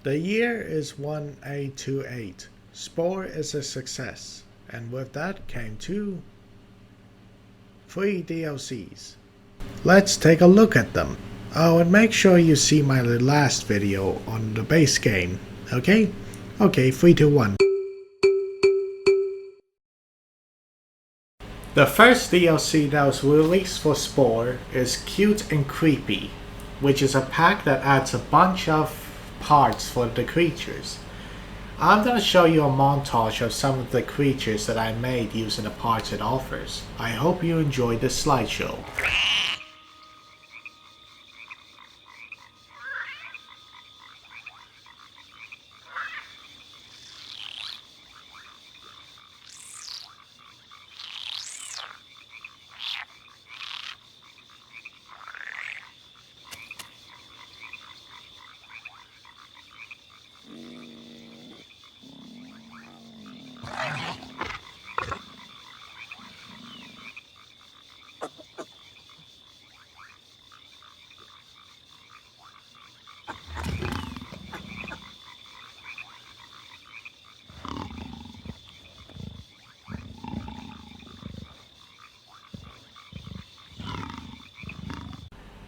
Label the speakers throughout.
Speaker 1: The year is 1828. Spore is a success, and with that came two free DLCs. Let's take a look at them. Oh, and make sure you see my last video on the base game, okay? Okay, 3, 2, 1. The first DLC that was released for Spore is Cute and Creepy, which is a pack that adds a bunch of parts for the creatures. I'm gonna show you a montage of some of the creatures that I made using the parts it offers. I hope you enjoy this slideshow.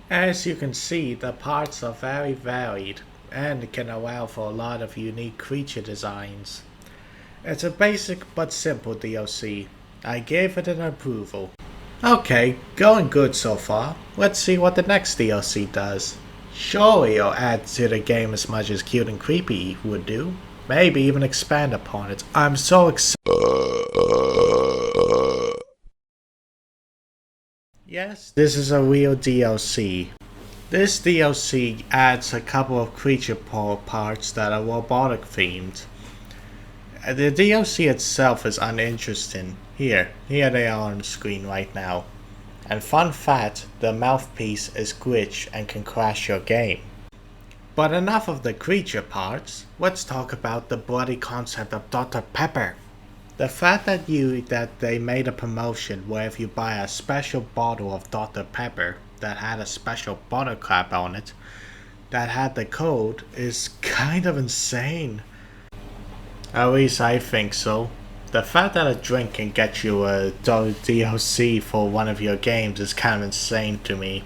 Speaker 1: As you can see, the parts are very varied and can allow for a lot of unique creature designs. It's a basic but simple DLC. I gave it an approval. Okay, going good so far. Let's see what the next DLC does. Surely it'll add to the game as much as Cute and Creepy would do. Maybe even expand upon it. I'm so excited. Yes, this is a real DLC. This DLC adds a couple of creature parts that are robotic themed. The DLC itself is uninteresting. Here they are on the screen right now. And fun fact, the mouthpiece is glitched and can crash your game. But enough of the creature parts, let's talk about the bloody concept of Dr. Pepper. The fact that they made a promotion where if you buy a special bottle of Dr. Pepper that had a special bottle cap on it, that had the code, is kind of insane. At least I think so. The fact that a drink can get you a DLC for one of your games is kind of insane to me.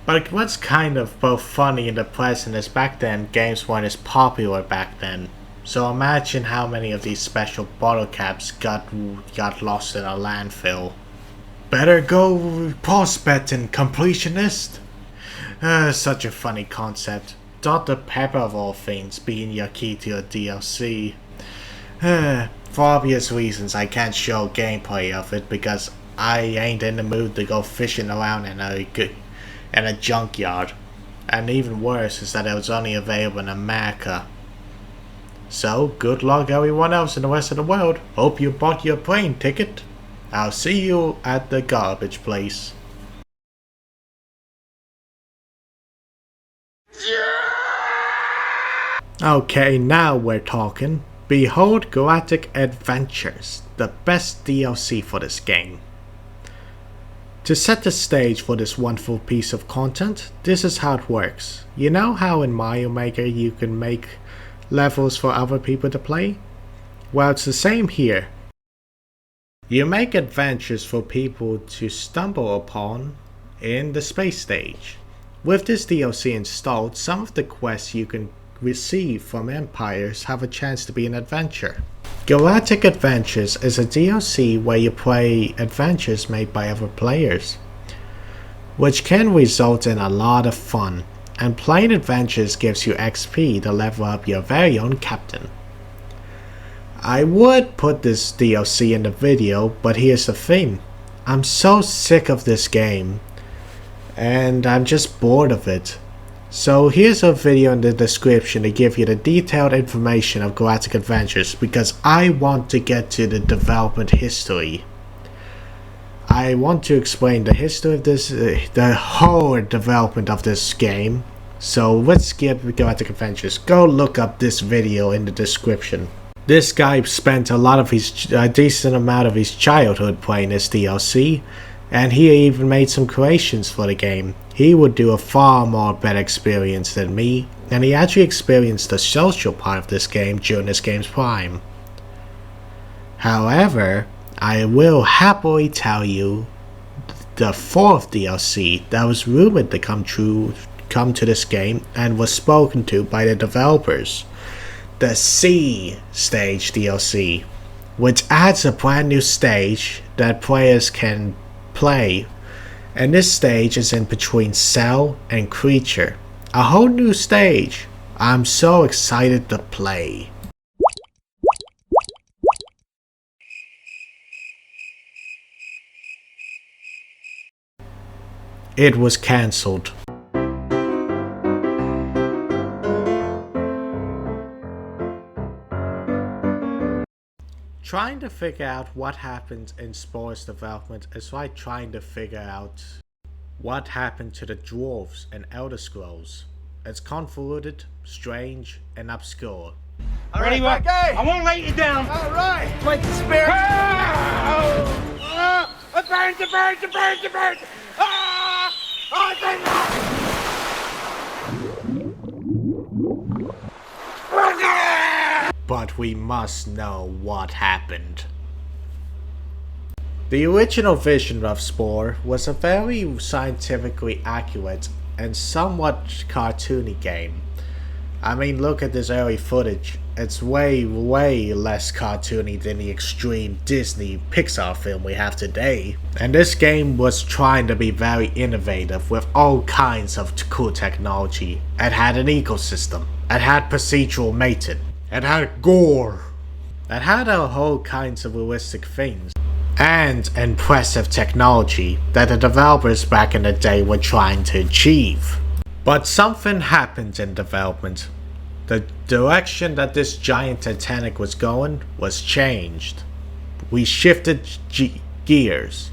Speaker 1: But what's kind of both funny and depressing is back then games weren't as popular back then. So imagine how many of these special bottle caps got lost in a landfill. Better go prospecting, completionist! Such a funny concept. Dr. Pepper of all things being your key to your DLC. For obvious reasons I can't show gameplay of it because I ain't in the mood to go fishing around in a junkyard. And even worse is that it was only available in America. So, good luck everyone else in the rest of the world. Hope you bought your plane ticket. I'll see you at the garbage place. Okay, now we're talking. Behold Galactic Adventures, the best DLC for this game. To set the stage for this wonderful piece of content, this is how it works. You know how in Mario Maker you can make levels for other people to play? Well, it's the same here. You make adventures for people to stumble upon in the space stage. With this DLC installed, some of the quests you can receive from empires have a chance to be an adventure. Galactic Adventures is a DLC where you play adventures made by other players, which can result in a lot of fun. And playing adventures gives you XP to level up your very own captain. I would put this DLC in the video, but here's the thing. I'm so sick of this game, and I'm just bored of it. So here's a video in the description to give you the detailed information of Galactic Adventures because I want to get to the development history. I want to explain the history of this, the whole development of this game. So let's skip Galactic Adventures. Go look up this video in the description. This guy spent a decent amount of his childhood playing this DLC, and he even made some creations for the game. He would do a far more better experience than me. and he actually experienced the social part of this game during this game's prime. However, I will happily tell you the fourth DLC that was rumored to come to this game and was spoken to by the developers. The Sea Stage DLC, which adds a brand new stage that players can play, and this stage is in between Cell and Creature. A whole new stage. I'm so excited to play. It was cancelled. Trying to figure out what happened in Spore's development is like trying to figure out what happened to the dwarves in Elder Scrolls. It's convoluted, strange, and obscure.
Speaker 2: Ready, Buck? I won't let you down.
Speaker 3: All right. Like the spirit.
Speaker 2: It burns, it burns, it burns, it burns. Ah! Oh, thank God.
Speaker 1: But we must know what happened. The original vision of Spore was a very scientifically accurate and somewhat cartoony game. I mean, look at this early footage. It's way less cartoony than the extreme Disney Pixar film we have today. And this game was trying to be very innovative with all kinds of cool technology. It had an ecosystem. It had procedural mating. It had gore. It had a whole kinds of realistic things. And impressive technology that the developers back in the day were trying to achieve. But something happened in development. The direction that this giant Titanic was going was changed. We shifted gears.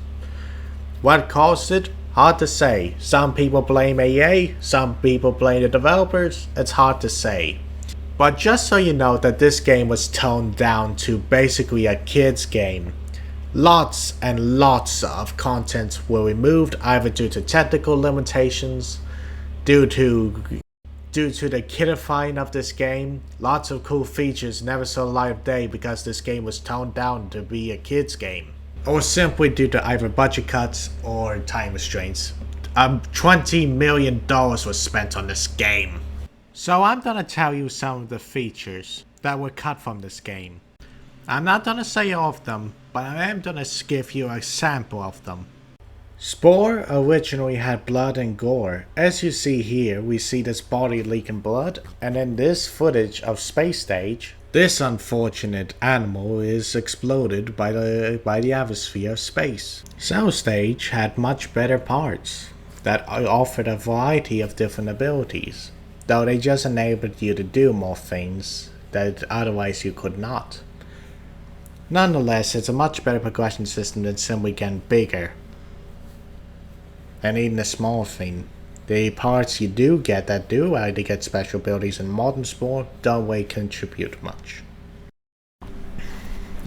Speaker 1: What caused it? Hard to say. Some people blame EA, some people blame the developers. It's hard to say. But just so you know that this game was toned down to basically a kid's game. Lots and lots of content were removed either due to technical limitations, due to the kidifying of this game. Lots of cool features never saw the light of day because this game was toned down to be a kid's game. Or simply due to either budget cuts or time restraints. $20 million was spent on this game. So I'm gonna tell you some of the features that were cut from this game. I'm not gonna say all of them, but I am gonna give you a sample of them. Spore originally had blood and gore. As you see here, we see this body leaking blood, and in this footage of Space Stage, this unfortunate animal is exploded by the atmosphere of space. Cell Stage had much better parts that offered a variety of different abilities, though they just enabled you to do more things that otherwise you could not. Nonetheless, it's a much better progression system than simply getting bigger. And even a small thing. The parts you do get that do either get special abilities in modern Spore don't really contribute much.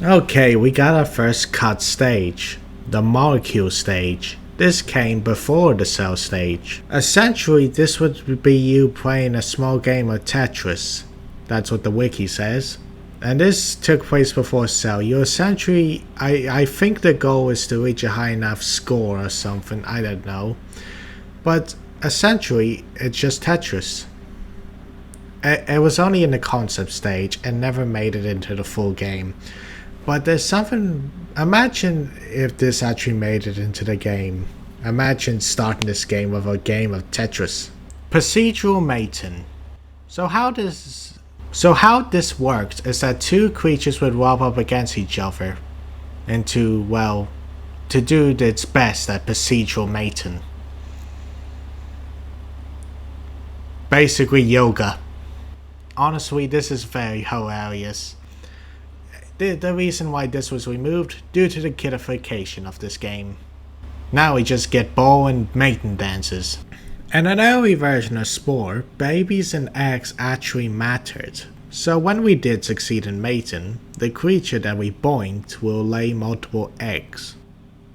Speaker 1: Okay, we got our first cut stage. The molecule stage. This came before the cell stage. Essentially, this would be you playing a small game of Tetris. That's what the wiki says. And this took place before Cell. You essentially, I think the goal is to reach a high enough score or something, I don't know. But essentially, it's just Tetris. It was only in the concept stage and never made it into the full game. But there's something, imagine if this actually made it into the game. Imagine starting this game with a game of Tetris. Procedural mating. So how this worked is that two creatures would rub up against each other and to do its best at procedural mating. Basically yoga. Honestly, this is very hilarious. The reason why this was removed, due to the kidification of this game. Now we just get boring mating dances. In an early version of Spore, babies and eggs actually mattered. So when we did succeed in mating, the creature that we boinked will lay multiple eggs.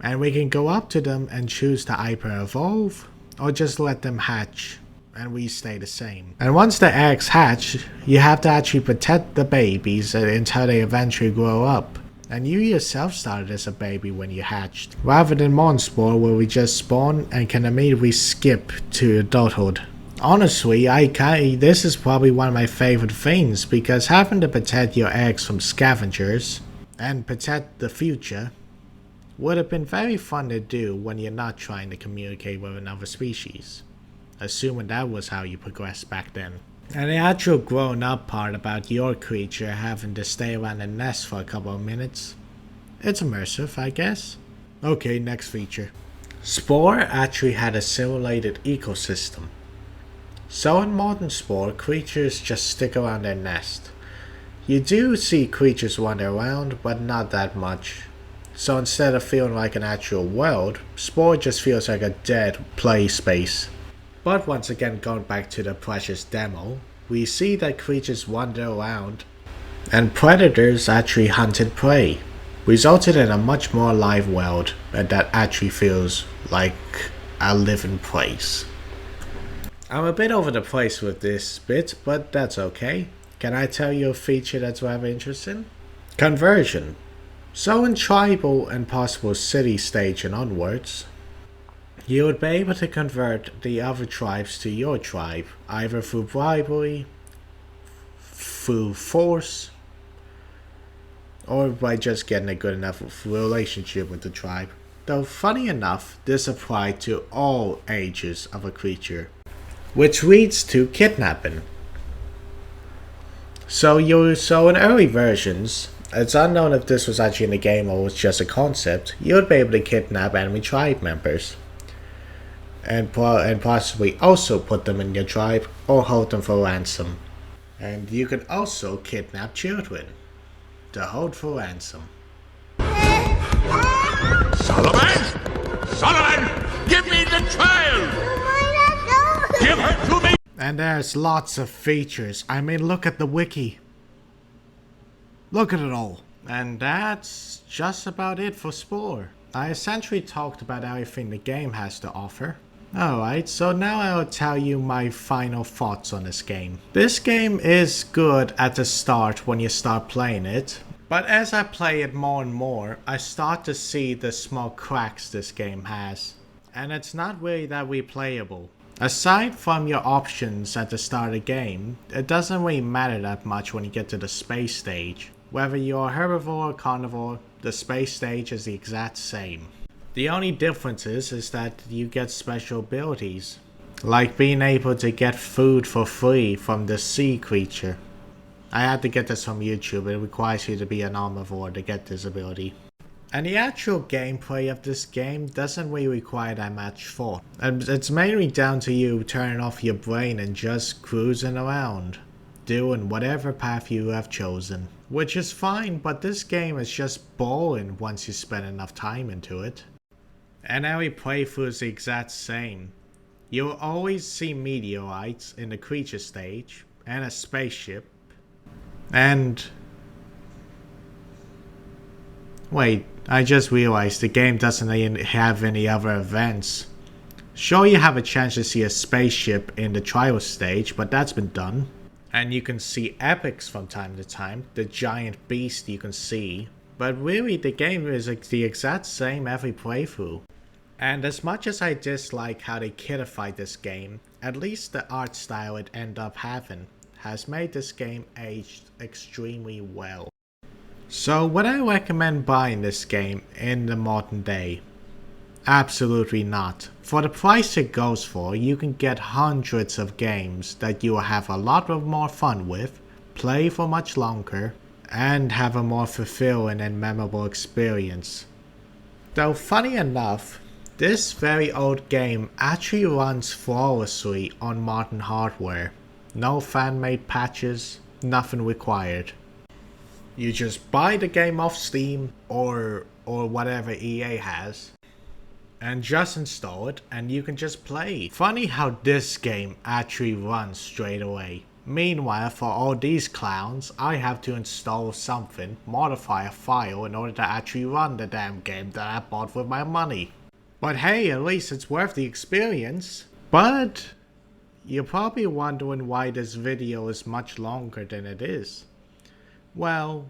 Speaker 1: And we can go up to them and choose to either evolve or just let them hatch. and we stay the same. And once the eggs hatch, you have to actually protect the babies until they eventually grow up. And you yourself started as a baby when you hatched, rather than modern Spore where we just spawn and can immediately skip to adulthood. Honestly, this is probably one of my favorite things, because having to protect your eggs from scavengers and protect the future would have been very fun to do when you're not trying to communicate with another species, assuming that was how you progressed back then. And the actual grown up part about your creature having to stay around the nest for a couple of minutes, it's immersive, I guess. Okay, next feature. Spore actually had a simulated ecosystem. So in modern Spore, creatures just stick around their nest. You do see creatures wander around, but not that much. So instead of feeling like an actual world, Spore just feels like a dead play space. But once again, going back to the precious demo, we see that creatures wander around and predators actually hunted prey, resulting in a much more alive world that actually feels like a living place. I'm a bit over the place with this bit, but that's okay. Can I tell you a feature that's rather interesting? Conversion. So in tribal and possible city stage and onwards, you would be able to convert the other tribes to your tribe, either through bribery, through force, or by just getting a good enough relationship with the tribe. Though funny enough, this applied to all ages of a creature, which leads to kidnapping. So in early versions, it's unknown if this was actually in the game or was just a concept, you would be able to kidnap enemy tribe members. And possibly also put them in your tribe or hold them for ransom. And you could also kidnap children to hold for ransom.
Speaker 2: Solomon! Solomon! Give me the child! Give her to me!
Speaker 1: And there's lots of features. I mean, look at the wiki. Look at it all. And that's just about it for Spore. I essentially talked about everything the game has to offer. Alright, so now I'll tell you my final thoughts on this game. This game is good at the start when you start playing it, but as I play it more and more, I start to see the small cracks this game has, and it's not really that replayable. Aside from your options at the start of the game, it doesn't really matter that much when you get to the space stage. Whether you're herbivore or carnivore, the space stage is the exact same. The only difference is that you get special abilities, like being able to get food for free from the sea creature. I had to get this from YouTube, it requires you to be an omnivore to get this ability. And the actual gameplay of this game doesn't really require that much thought. And it's mainly down to you turning off your brain and just cruising around, doing whatever path you have chosen. Which is fine, but this game is just boring once you spend enough time into it. And every playthrough is the exact same. You'll always see meteorites in the creature stage, and a spaceship, and... Wait, I just realized the game doesn't have any other events. Sure, you have a chance to see a spaceship in the trial stage, but that's been done. And you can see epics from time to time, the giant beast you can see. But really, the game is the exact same every playthrough. And as much as I dislike how they kidified this game, at least the art style it ended up having has made this game aged extremely well. So would I recommend buying this game in the modern day? Absolutely not. For the price it goes for, you can get hundreds of games that you will have a lot more fun with, play for much longer, and have a more fulfilling and memorable experience. Though funny enough, this very old game actually runs flawlessly on modern hardware. No fan-made patches, nothing required. You just buy the game off Steam or whatever EA has, and just install it and you can just play. Funny how this game actually runs straight away. Meanwhile, for all these clowns, I have to install something, modify a file in order to actually run the damn game that I bought with my money. But hey, at least it's worth the experience. But You're probably wondering why this video is much longer than it is. Well,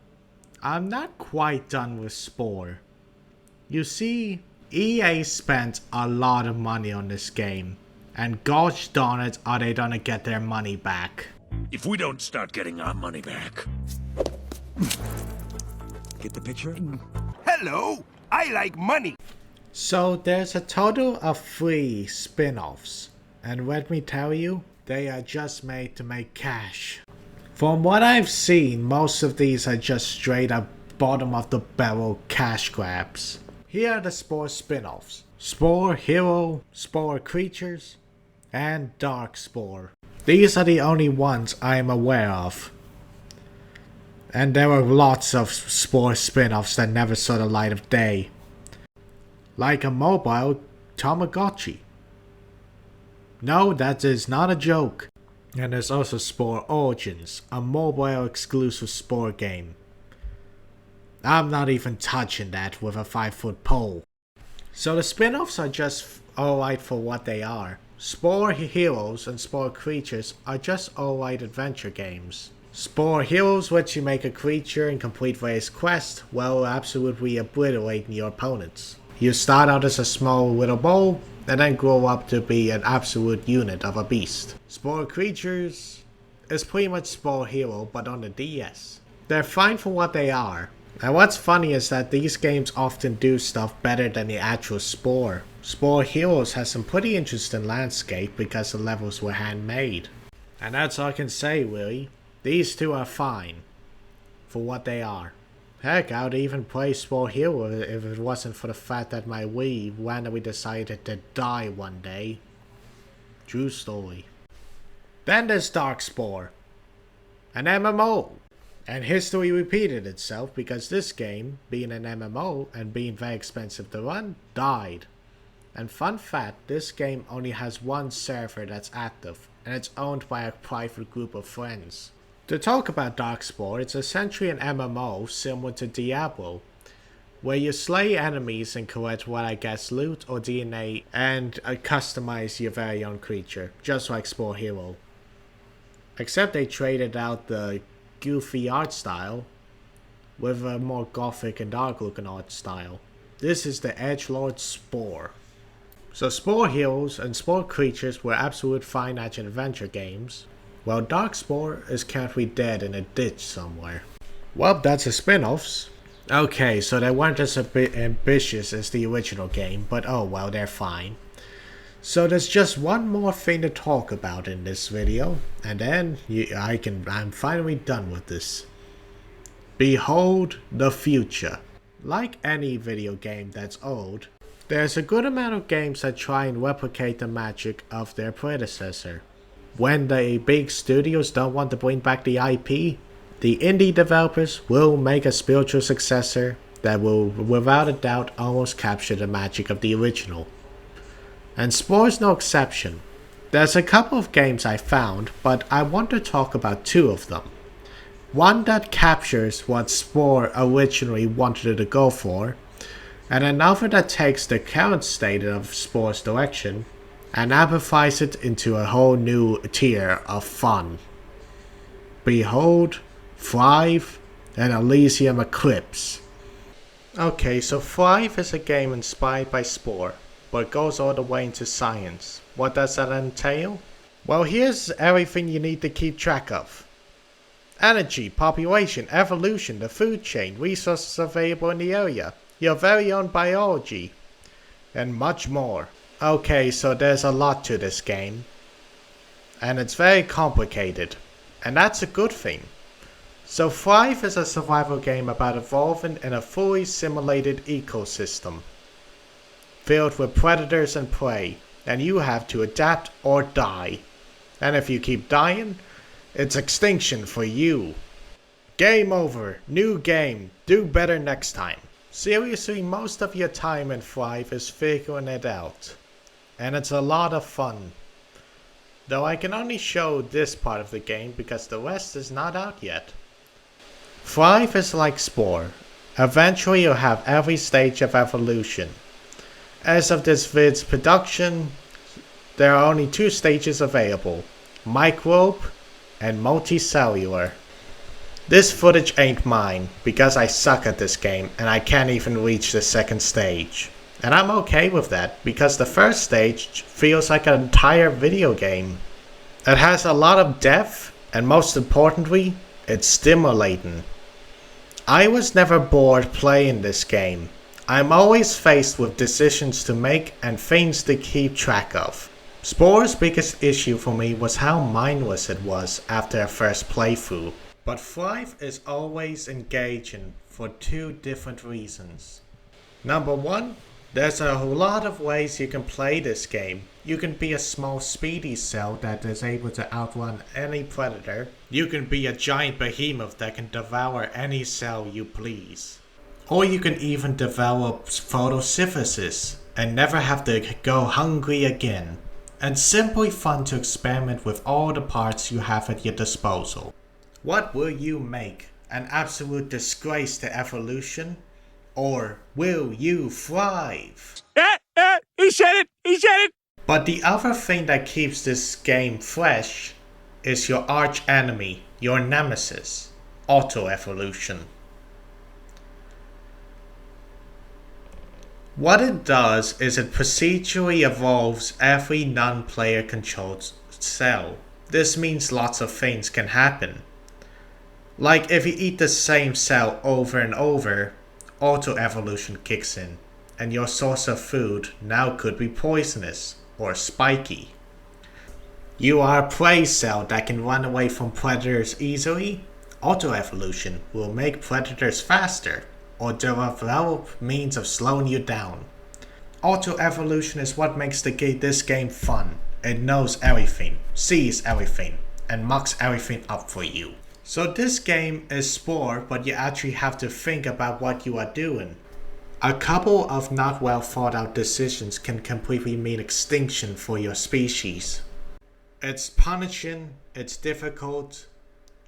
Speaker 1: I'm not quite done with Spore. You see, EA spent a lot of money on this game, and gosh darn it, are they gonna get their money back.
Speaker 2: If we don't start getting our money back.
Speaker 3: Get the picture? Hello! I like money!
Speaker 1: So there's a total of 3 spin-offs, and let me tell you, they are just made to make cash. From what I've seen, most of these are just straight up bottom of the barrel cash grabs. Here are the Spore spin-offs: Spore Hero, Spore Creatures, and Dark Spore. These are the only ones I am aware of. And there are lots of Spore spin-offs that never saw the light of day. Like a mobile Tamagotchi. No, that is not a joke. And there's also Spore Origins, a mobile exclusive Spore game. I'm not even touching that with a 5-foot pole. So the spin-offs are just alright for what they are. Spore Heroes and Spore Creatures are just alright adventure games. Spore Heroes lets you make a creature and complete various quests while absolutely obliterating your opponents. You start out as a small little ball, and then grow up to be an absolute unit of a beast. Spore Creatures is pretty much Spore Hero but on the DS. They're fine for what they are. And what's funny is that these games often do stuff better than the actual Spore. Spore Heroes has some pretty interesting landscape because the levels were handmade. And that's all I can say really. These two are fine for what they are. Heck, I would even play Spore Hero if it wasn't for the fact that my Wii randomly decided to die one day. True story. Then there's Dark Spore, an MMO. And history repeated itself because this game, being an MMO and being very expensive to run, died. And fun fact, this game only has one server that's active, and it's owned by a private group of friends. To talk about Dark Spore, it's essentially an MMO similar to Diablo, where you slay enemies and collect what I guess loot or DNA and customize your very own creature, just like Spore Hero. Except they traded out the goofy art style with a more gothic and dark looking art style. This is the Edgelord Spore. So Spore Heroes and Spore Creatures were absolute fine action adventure games, while Dark Spore is currently dead in a ditch somewhere. Well, that's the spin-offs. Okay, so they weren't as ambitious as the original game, but oh well, they're fine. So there's just one more thing to talk about in this video, and then I'm finally done with this. Behold the future. Like any video game that's old, there's a good amount of games that try and replicate the magic of their predecessor. When the big studios don't want to bring back the IP, the indie developers will make a spiritual successor that will without a doubt almost capture the magic of the original. And Spore is no exception. There's a couple of games I found, but I want to talk about 2 of them. One that captures what Spore originally wanted to go for, and another that takes the current state of Spore's direction and amplifies it into a whole new tier of fun. Behold, Thrive and Elysium Eclipse. Okay, so Thrive is a game inspired by Spore, but goes all the way into science. What does that entail? Well, here's everything you need to keep track of. Energy, population, evolution, the food chain, resources available in the area, your very own biology, and much more. Okay, so there's a lot to this game, and it's very complicated, and that's a good thing. So Thrive is a survival game about evolving in a fully simulated ecosystem, filled with predators and prey, and you have to adapt or die. And if you keep dying, it's extinction for you. Game over, new game, do better next time. Seriously, most of your time in Thrive is figuring it out. And it's a lot of fun. Though I can only show this part of the game because the rest is not out yet. Thrive is like Spore. Eventually you'll have every stage of evolution. As of this vid's production, there are only 2 stages available, microbe and multicellular. This footage ain't mine, because I suck at this game and I can't even reach the 2nd stage. And I'm okay with that, because the 1st stage feels like an entire video game. It has a lot of depth, and most importantly, it's stimulating. I was never bored playing this game. I'm always faced with decisions to make and things to keep track of. Spore's biggest issue for me was how mindless it was after a first playthrough. But Thrive is always engaging for 2 different reasons. Number 1, there's a lot of ways you can play this game. You can be a small speedy cell that is able to outrun any predator. You can be a giant behemoth that can devour any cell you please. Or you can even develop photosynthesis and never have to go hungry again. And simply fun to experiment with all the parts you have at your disposal. What will you make? An absolute disgrace to evolution? Or will you thrive?
Speaker 3: He said it! He said it!
Speaker 1: But the other thing that keeps this game fresh is your arch enemy, your nemesis, autoevolution. What it does is it procedurally evolves every non-player controlled cell. This means lots of things can happen. Like if you eat the same cell over and over, autoevolution kicks in, and your source of food now could be poisonous or spiky. You are a prey cell that can run away from predators easily. Autoevolution will make predators faster, or develop means of slowing you down. Autoevolution is what makes this game fun. It knows everything, sees everything, and mucks everything up for you. So this game is Spore, but you actually have to think about what you are doing. A couple of not well thought out decisions can completely mean extinction for your species. It's punishing, it's difficult,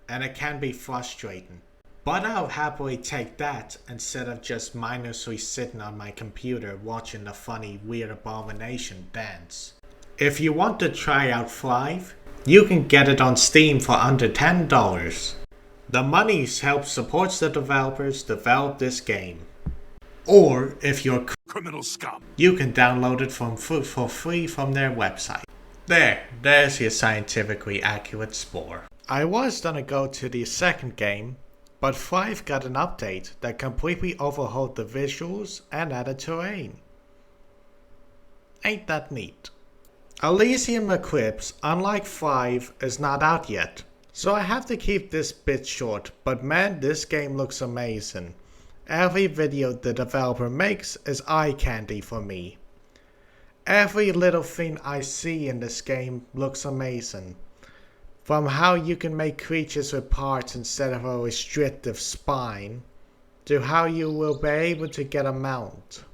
Speaker 1: and it can be frustrating. But I'll happily take that instead of just mindlessly sitting on my computer watching the funny weird abomination dance. If you want to try out Thrive, you can get it on Steam for under $10. The money helps supports the developers develop this game. Or if you're
Speaker 3: Criminal scum.
Speaker 1: you can download it for free from their website. There's your scientifically accurate Spore. I was gonna go to the 2nd game, but Thrive got an update that completely overhauled the visuals and added terrain. Ain't that neat? Elysium Eclipse, unlike Thrive, is not out yet, so I have to keep this bit short, but man, this game looks amazing. Every video the developer makes is eye candy for me. Every little thing I see in this game looks amazing. From how you can make creatures with parts instead of a restrictive spine, to how you will be able to get a mount.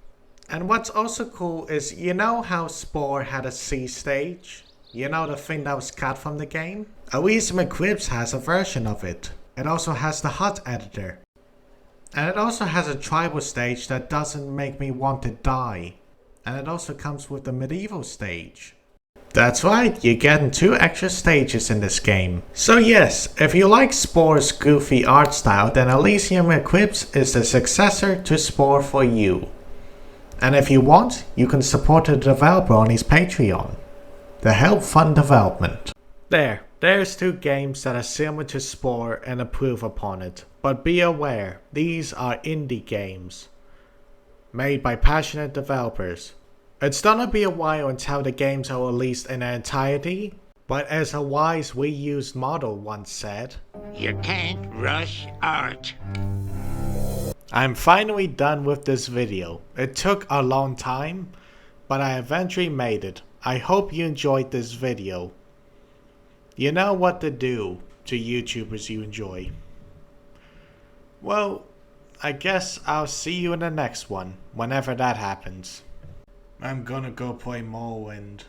Speaker 1: And what's also cool is, you know how Spore had a C stage? You know, the thing that was cut from the game? Elysium Eclipse has a version of it. It also has the HUD editor. And it also has a tribal stage that doesn't make me want to die. And it also comes with the medieval stage. That's right, you're getting 2 extra stages in this game. So yes, if you like Spore's goofy art style, then Elysium Eclipse is the successor to Spore for you. And if you want, you can support the developer on his Patreon to help fund development. There's 2 games that are similar to Spore and improve upon it. But be aware, these are indie games, made by passionate developers. It's gonna be a while until the games are released in their entirety, but as a wise reused model once said,
Speaker 2: You can't rush art.
Speaker 1: I'm finally done with this video. It took a long time, but I eventually made it. I hope you enjoyed this video. You know what to do to YouTubers you enjoy. Well, I guess I'll see you in the next one, whenever that happens. I'm gonna go play Morrowind.